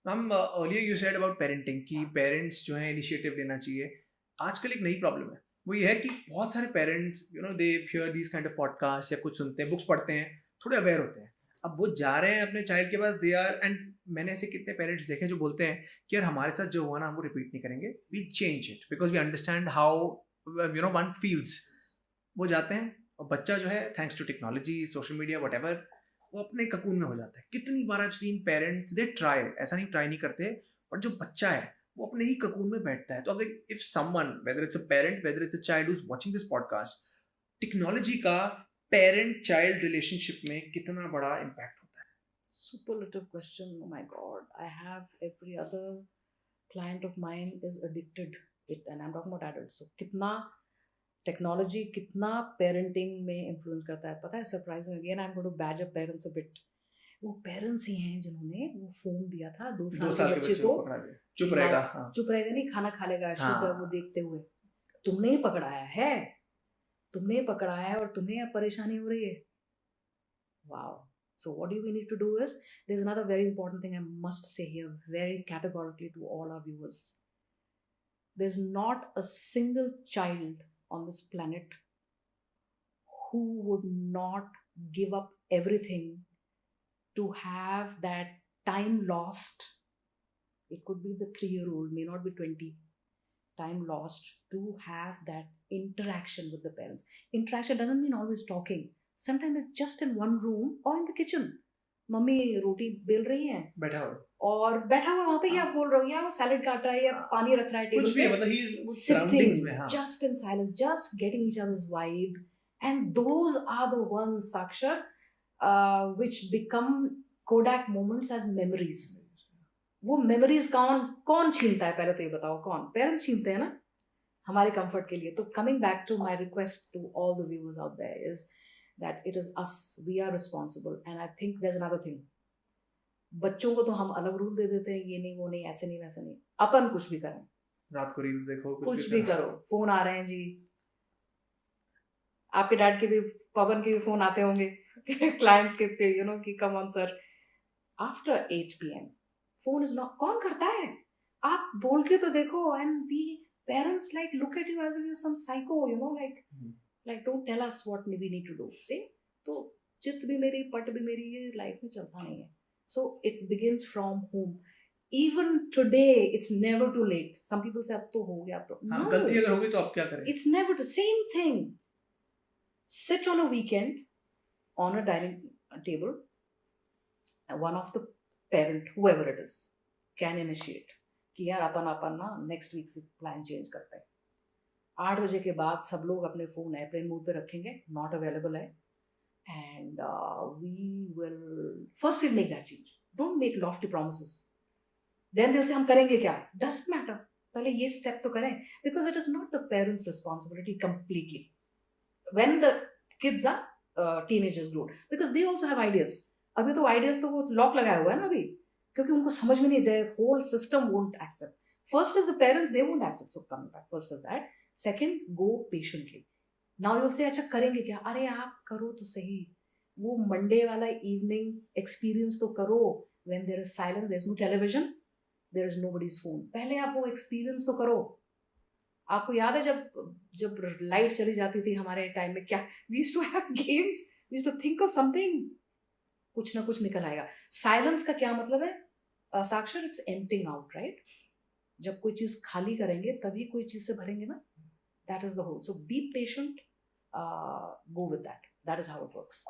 Ma'am earlier you said about parenting कि parents जो है इनिशिएटिव लेना चाहिए। आजकल एक नई प्रॉब्लम है, वो ये है कि बहुत सारे parents they hear these kind of podcast या कुछ सुनते हैं, बुक्स पढ़ते हैं, थोड़े अवेयर होते हैं। अब वो जा रहे हैं अपने चाइल्ड के पास, दे आर एंड मैंने ऐसे कितने पेरेंट्स देखे जो बोलते हैं कि यार हमारे साथ जो हुआ ना हम वो रिपीट नहीं करेंगे, we change it because we understand how one feels. वो जाते हैं और बच्चा जो है thanks to technology social media what वो अपने ककून में हो जाता है। कितनी बार I seen parents they try, ऐसा नहीं ट्राई नहीं करते, बट जो बच्चा है वो अपने ही ककून में बैठता है। तो अगर if someone whether it's a parent whether it's a child who is watching this podcast, technology का पेरेंट चाइल्ड रिलेशनशिप में कितना बड़ा इम्पैक्ट होता है? Superlative question. Oh my God. I have every other client of mine is addicted it, and I'm talking about adults. So कितना technology कितना parenting में influence करता है पता है? Surprising, again I am going to bash up parents a bit. वो पेरेंट्स ही हैं जिन्होंने वो फोन दिया था 2 साल के बच्चे को पकड़ा दिया, चुप कि हाँ, रहेगा। हाँ चुप रहेगा नहीं, खाना खा लेगा, शुभ है वो हाँ। देखते हुए। तुमने ही पकड़ाया है, तुमने ही पकड़ाया है और तुम्हें अब परेशानी हो रही है। Wow. So what do we need to do is, there's another very important thing I must say here very categorically to all our viewers. There's not a single child on this planet who would not give up everything to have that time lost. It could be the 3-year-old, may not be 20. Time lost to have that interaction with the parents. Interaction doesn't mean always talking. Sometimes it's just in one room or in the kitchen. Mummy रोटी बेल रही है बैठा हो और बैठा हुआ वहां पे, या बोल रहा हूँ, या वो सैलेड काट रहा है या पानी रख रहा है टेबल कुछ भी है, पे, मतलब ही इज sitting सराउंडिंग्स में। हाँ just in silence, just getting each other's vibe. And those are the ones, Sakshar, which become Kodak moments as memories. वो मेमोरीज कौन कौन छीनता है? पहले तो ये बताओ, कौन? पेरेंट्स छीनते हैं ना हमारे कंफर्ट के लिए। तो coming back to my request to all the viewers out there is that it is us, we are responsible. And I think there is another thing, बच्चों को तो हम अलग रूल दे देते हैं, ये नहीं वो नहीं, ऐसे नहीं वैसे नहीं। अपन कुछ भी करें, रात को रील्स देखो, कुछ भी करो, फोन आ रहे हैं जी। आपके डैड के भी, पवन के भी फोन आते होंगे क्लाइंट्स के पे, यू नो, कि come on sir, after 8 PM phone is not, कौन करता है? आप बोल के तो देखो। And the parents like look at you as if you some psycho, you know, like don't tell us what we need to do. See, तो चित भी मेरी पट भी मेरी, ये लाइफ में चलता नहीं है। So it begins from home. Even today it's never too late. Some people से अब तो हो गया, अब तो हाँ, नो, गलती अगर होगी तो आप क्या करें? It's never too, same thing. Sit on a weekend on a dining table. One of the parent, whoever it is, can initiate कि यार अपन अपन ना नेक्स्ट वीक से प्लान चेंज करते हैं। 8 बजे के बाद सब लोग अपने फोन एयरप्लेन मोड पे रखेंगे, नॉट अवेलेबल है। And we will first will make that change. Don't make lofty promises, then दिल से हम करेंगे क्या, डजंट मैटर। पहले ये स्टेप तो करें, because it is not the parents responsibility completely when the kids are teenagers, dude, because they also have ideas. अभी तो आइडियाज तो वो लॉक लगाया हुआ है ना अभी, क्योंकि उनको समझ में नहीं, their whole system won't accept. First is the parents, they won't accept. So coming back, first is that. Second, go patiently. Now you'll say, अच्छा करेंगे क्या? अरे आप करो तो सही, वो मंडे वाला इवनिंग एक्सपीरियंस तो करो, when there is silence, there is no television, there is nobody's phone. पहले आप वो एक्सपीरियंस तो करो। आपको याद है जब जब लाइट चली जाती थी हमारे टाइम में, क्या we used to have games, we used to think of something, कुछ ना कुछ निकल आएगा। साइलेंस का क्या मतलब है साक्षर? It's emptying out, right? जब कोई चीज खाली करेंगे तभी कोई चीज से भरेंगे ना, that is the hole. So be patient, go with that, that is how it works.